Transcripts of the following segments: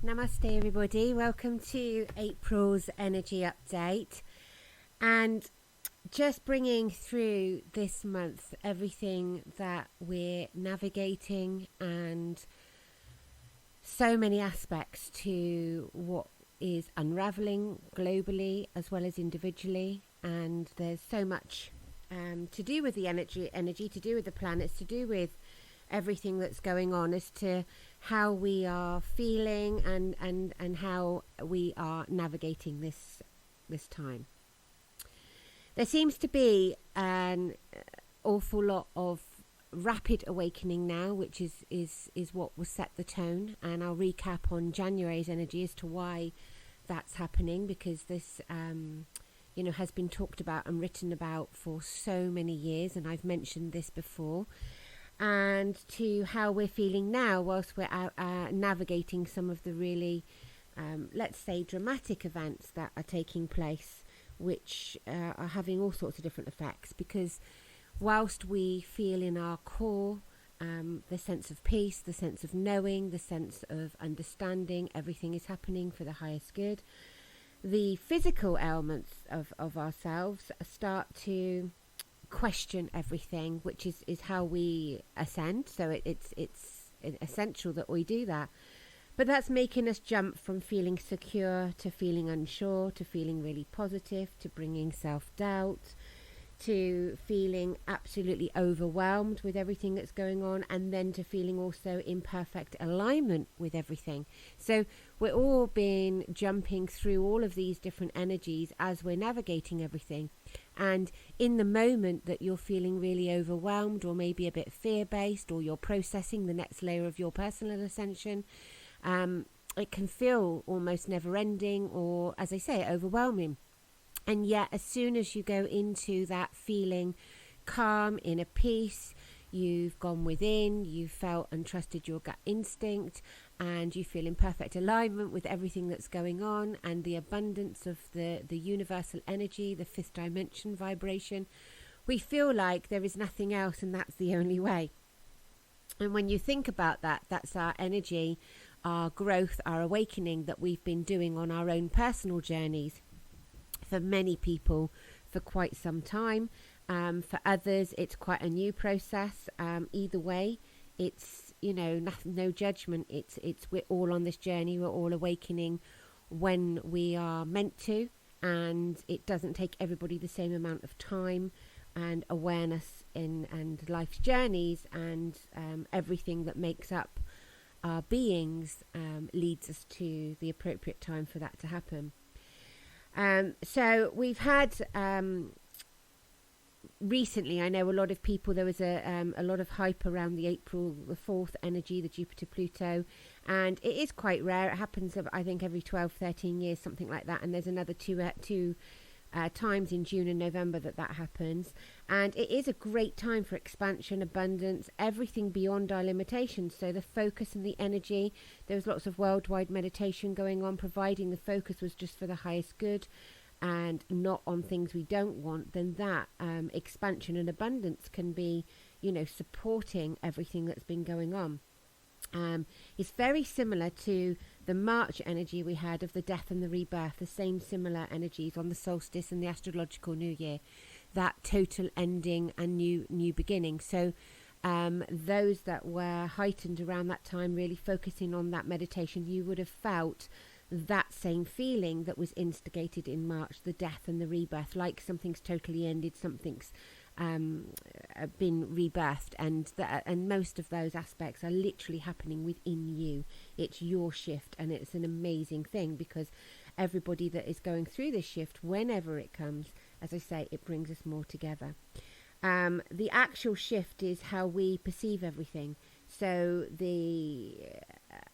Namaste everybody, welcome to April's energy update, and just bringing through this month everything that we're navigating and so many aspects to what is unraveling globally as well as individually. And there's so much to do with the energy, to do with the planets, to do with everything that's going on as to how we are feeling and how we are navigating this time. There seems to be an awful lot of rapid awakening now, which is what will set the tone, and I'll recap on January's energy as to why that's happening, because this has been talked about and written about for so many years, and I've mentioned this before, and to how we're feeling now whilst we're out, navigating some of the really, let's say, dramatic events that are taking place, which are having all sorts of different effects. Because whilst we feel in our core the sense of peace, the sense of knowing, the sense of understanding, everything is happening for the highest good, the physical elements of ourselves start to question everything, which is how we ascend. So it's essential that we do that, but that's making us jump from feeling secure to feeling unsure, to feeling really positive, to bringing self-doubt, to feeling absolutely overwhelmed with everything that's going on, and then to feeling also in perfect alignment with everything. So we're all been jumping through all of these different energies as we're navigating everything. And in the moment that you're feeling really overwhelmed, or maybe a bit fear-based, or you're processing the next layer of your personal ascension, it can feel almost never-ending, or, as I say, overwhelming. And yet, as soon as you go into that feeling calm, inner peace, you've gone within, you've felt and trusted your gut instinct, and you feel in perfect alignment with everything that's going on, and the abundance of the universal energy, the fifth dimension vibration, we feel like there is nothing else, and that's the only way. And when you think about that, that's our energy, our growth, our awakening that we've been doing on our own personal journeys. For many people, for quite some time. For others, it's quite a new process. Either way, it's no judgment. It's we're all on this journey. We're all awakening when we are meant to, and it doesn't take everybody the same amount of time and awareness and life's journeys, and everything that makes up our beings leads us to the appropriate time for that to happen. So we've had recently, I know a lot of people, there was a lot of hype around the April the 4th energy, the Jupiter-Pluto, and it is quite rare. It happens, I think, every 12-13 years, something like that, and there's another two times in June and November that happens. And it is a great time for expansion, abundance, everything beyond our limitations. So the focus and the energy, there was lots of worldwide meditation going on, providing the focus was just for the highest good and not on things we don't want. Then that expansion and abundance can be, supporting everything that's been going on. It's very similar to the March energy we had of the death and the rebirth, the same similar energies on the solstice and the astrological new year, that total ending and new beginning. So those that were heightened around that time, really focusing on that meditation, you would have felt that same feeling that was instigated in March, the death and the rebirth, like something's totally ended, something's been rebirthed, and most of those aspects are literally happening within you. It's your shift, and it's an amazing thing, because everybody that is going through this shift, whenever it comes, as I say, it brings us more together. The actual shift is how we perceive everything. So the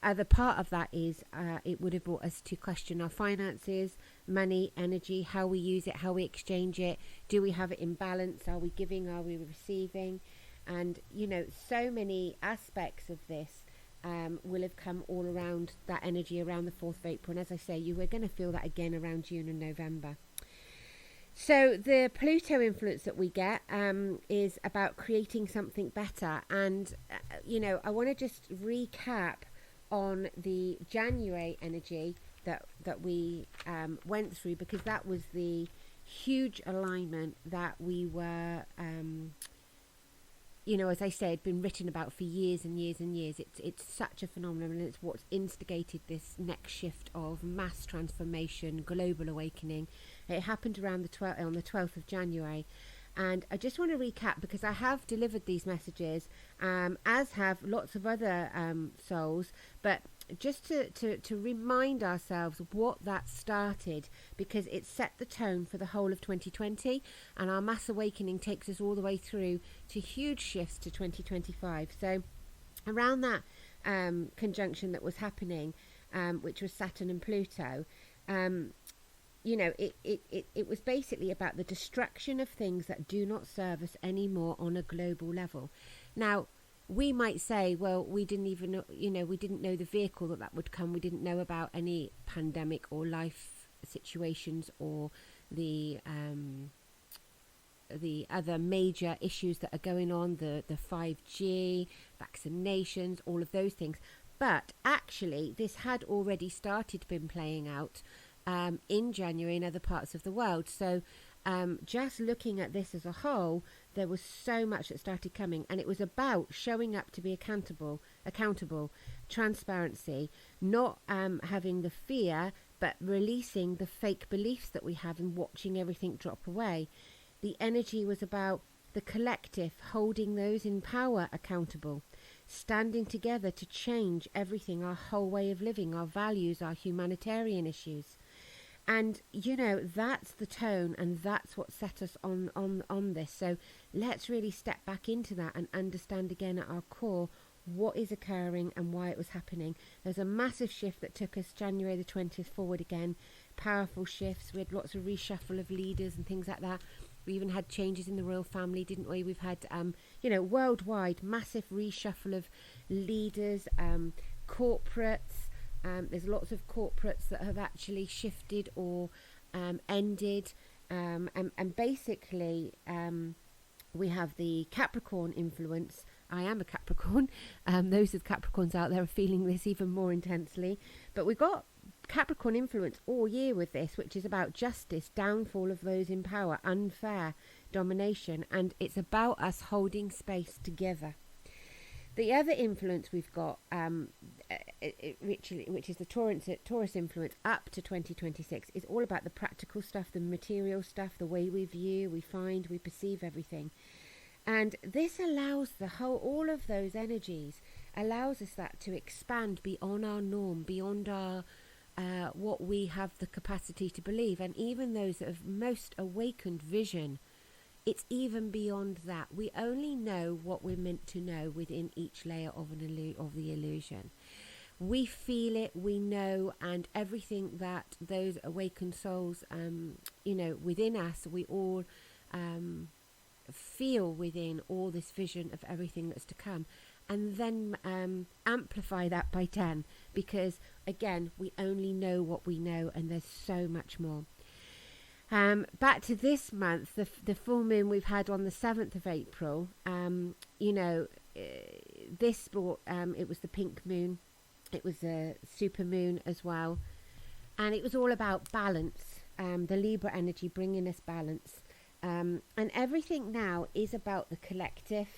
other part of that is it would have brought us to question our finances, money, energy, how we use it, how we exchange it. Do we have it in balance? Are we giving? Are we receiving? And, so many aspects of this will have come all around that energy around the 4th of April. And as I say, you were going to feel that again around June and November. So the Pluto influence that we get is about creating something better. And, I want to just recap on the January energy that we went through, because that was the huge alignment that we were, as I said, been written about for years and years and years. It's such a phenomenon, and it's what's instigated this next shift of mass transformation, global awakening. It happened around on the 12th of January. And I just want to recap, because I have delivered these messages, as have lots of other souls, but just to remind ourselves what that started, because it set the tone for the whole of 2020, and our mass awakening takes us all the way through to huge shifts to 2025. So around that conjunction that was happening, which was Saturn and Pluto, it was basically about the destruction of things that do not serve us anymore on a global level. Now, we might say, well, we didn't even know, we didn't know the vehicle that would come. We didn't know about any pandemic or life situations or the other major issues that are going on, the 5G, vaccinations, all of those things. But actually, this had already started been playing out in January in other parts of the world. So just looking at this as a whole, there was so much that started coming, and it was about showing up to be accountable, transparency, not having the fear, but releasing the fake beliefs that we have and watching everything drop away. The energy was about the collective holding those in power accountable, standing together to change everything, our whole way of living, our values, our humanitarian issues. And, that's the tone, and that's what set us on this. So let's really step back into that and understand again at our core what is occurring and why it was happening. There's a massive shift that took us January the 20th forward again. Powerful shifts. We had lots of reshuffle of leaders and things like that. We even had changes in the royal family, didn't we? We've had, worldwide, massive reshuffle of leaders, corporates. There's lots of corporates that have actually shifted or ended. And basically, we have the Capricorn influence. I am a Capricorn. Those with Capricorns out there are feeling this even more intensely. But we've got Capricorn influence all year with this, which is about justice, downfall of those in power, unfair domination. And it's about us holding space together. The other influence we've got, which is the Taurus influence up to 2026, is all about the practical stuff, the material stuff, the way we view, we find, we perceive everything. And this allows all of those energies, allows us that to expand beyond our norm, beyond our what we have the capacity to believe. And even those that have most awakened vision, it's even beyond that. We only know what we're meant to know within each layer of the illusion. We feel it, we know, and everything that those awakened souls, within us, we all feel within all this vision of everything that's to come. And then amplify that by 10, because, again, we only know what we know, and there's so much more. Back to this month, the full moon we've had on the 7th of April, this brought, it was the pink moon, it was a super moon as well, and it was all about balance, the Libra energy bringing us balance, and everything now is about the collective.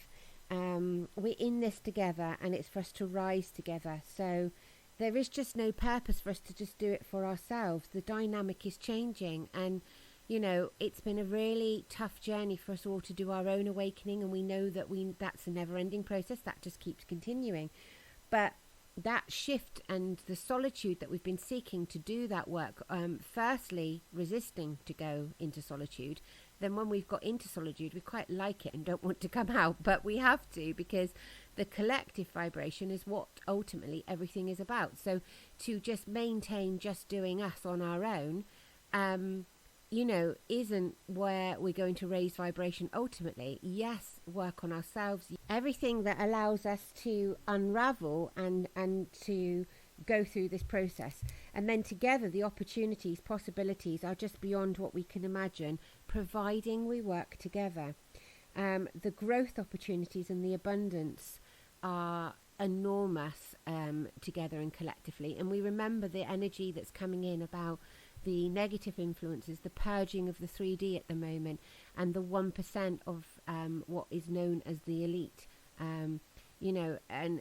We're in this together, and it's for us to rise together. So there is just no purpose for us to just do it for ourselves. The dynamic is changing, and it's been a really tough journey for us all to do our own awakening, and we know that that's a never-ending process that just keeps continuing. But that shift and the solitude that we've been seeking to do that work, firstly resisting to go into solitude, then when we've got into solitude we quite like it and don't want to come out, but we have to, because the collective vibration is what ultimately everything is about. So to just maintain just doing us on our own isn't where we're going to raise vibration ultimately. Yes, work on ourselves, everything that allows us to unravel and to go through this process. And then together the opportunities, possibilities are just beyond what we can imagine, providing we work together. The growth opportunities and the abundance are enormous together and collectively. And we remember the energy that's coming in about the negative influences, the purging of the 3D at the moment, and the 1% of what is known as the elite. And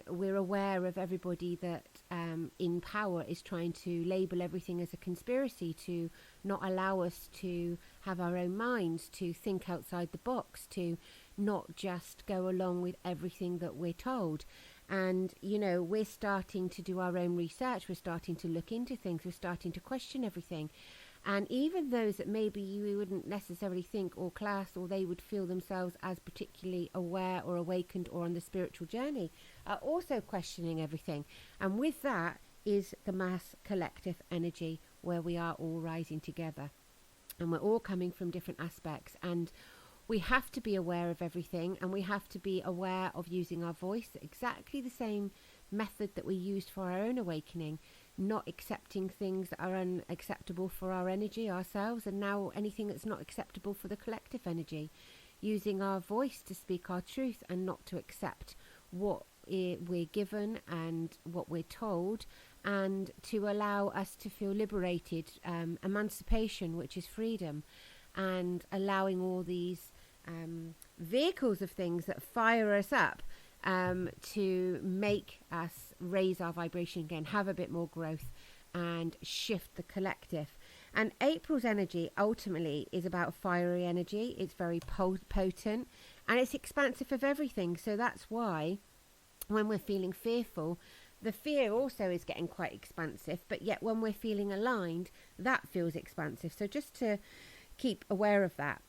we're aware of everybody that in power is trying to label everything as a conspiracy, to not allow us to have our own minds, to think outside the box, to not just go along with everything that we're told. And, we're starting to do our own research. We're starting to look into things. We're starting to question everything. And even those that maybe you wouldn't necessarily think or class, or they would feel themselves as particularly aware or awakened or on the spiritual journey, are also questioning everything. And with that is the mass collective energy, where we are all rising together. And we're all coming from different aspects. And we have to be aware of everything, and we have to be aware of using our voice, exactly the same method that we used for our own awakening, not accepting things that are unacceptable for our energy ourselves, and now anything that's not acceptable for the collective energy, using our voice to speak our truth and not to accept what we're given and what we're told, and to allow us to feel liberated, emancipation, which is freedom, and allowing all these vehicles of things that fire us up to make us raise our vibration again, have a bit more growth, and shift the collective. And April's energy ultimately is about fiery energy. It's very potent, and it's expansive of everything. So that's why when we're feeling fearful, the fear also is getting quite expansive, but yet when we're feeling aligned, that feels expansive. So just to keep aware of that.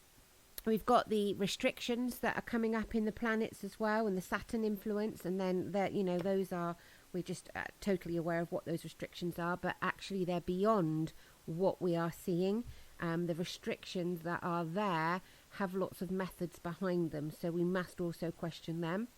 We've got the restrictions that are coming up in the planets as well, and the Saturn influence, and then we're just totally aware of what those restrictions are, but actually they're beyond what we are seeing. The restrictions that are there have lots of methods behind them, so we must also question them.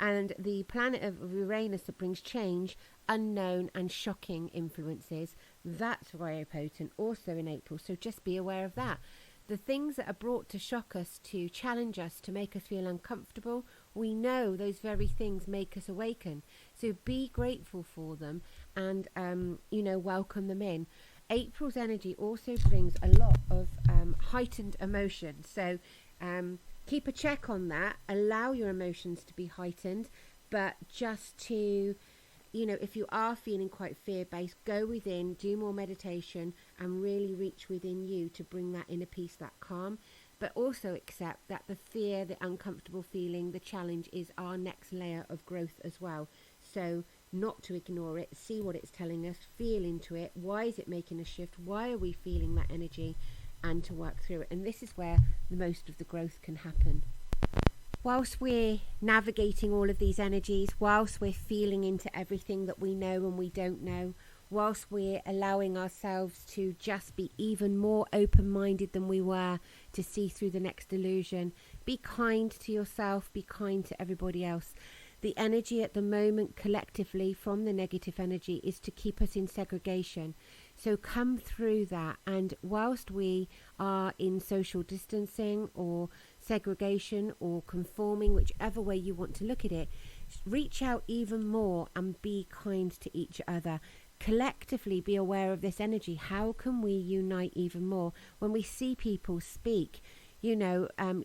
And the planet of Uranus that brings change, unknown and shocking influences, that's very potent also in April, so just be aware of that. The things that are brought to shock us, to challenge us, to make us feel uncomfortable, we know those very things make us awaken. So be grateful for them and, welcome them in. April's energy also brings a lot of heightened emotion. So keep a check on that. Allow your emotions to be heightened, but just to... if you are feeling quite fear-based, go within, do more meditation, and really reach within you to bring that inner peace, that calm. But also accept that the fear, the uncomfortable feeling, the challenge is our next layer of growth as well. So not to ignore it, see what it's telling us, feel into it. Why is it making a shift? Why are we feeling that energy? And to work through it. And this is where the most of the growth can happen. Whilst we're navigating all of these energies, whilst we're feeling into everything that we know and we don't know, whilst we're allowing ourselves to just be even more open-minded than we were to see through the next illusion, be kind to yourself, be kind to everybody else. The energy at the moment collectively from the negative energy is to keep us in segregation. So come through that, and whilst we are in social distancing or segregation or conforming, whichever way you want to look at it, reach out even more and be kind to each other. Collectively be aware of this energy. How can we unite even more? When we see people speak,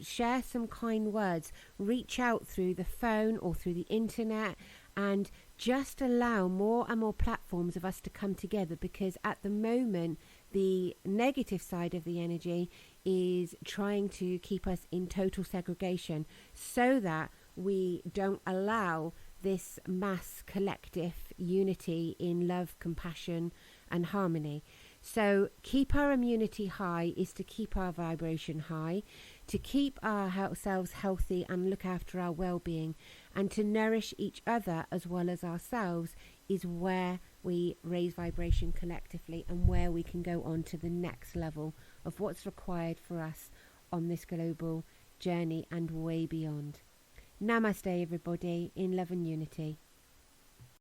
share some kind words, reach out through the phone or through the internet, and just allow more and more platforms of us to come together, because at the moment the negative side of the energy is trying to keep us in total segregation so that we don't allow this mass collective unity in love, compassion and harmony. So keep our immunity high is to keep our vibration high, to keep ourselves healthy and look after our well-being, and to nourish each other as well as ourselves is where we raise vibration collectively and where we can go on to the next level of what's required for us on this global journey and way beyond. Namaste everybody, in love and unity.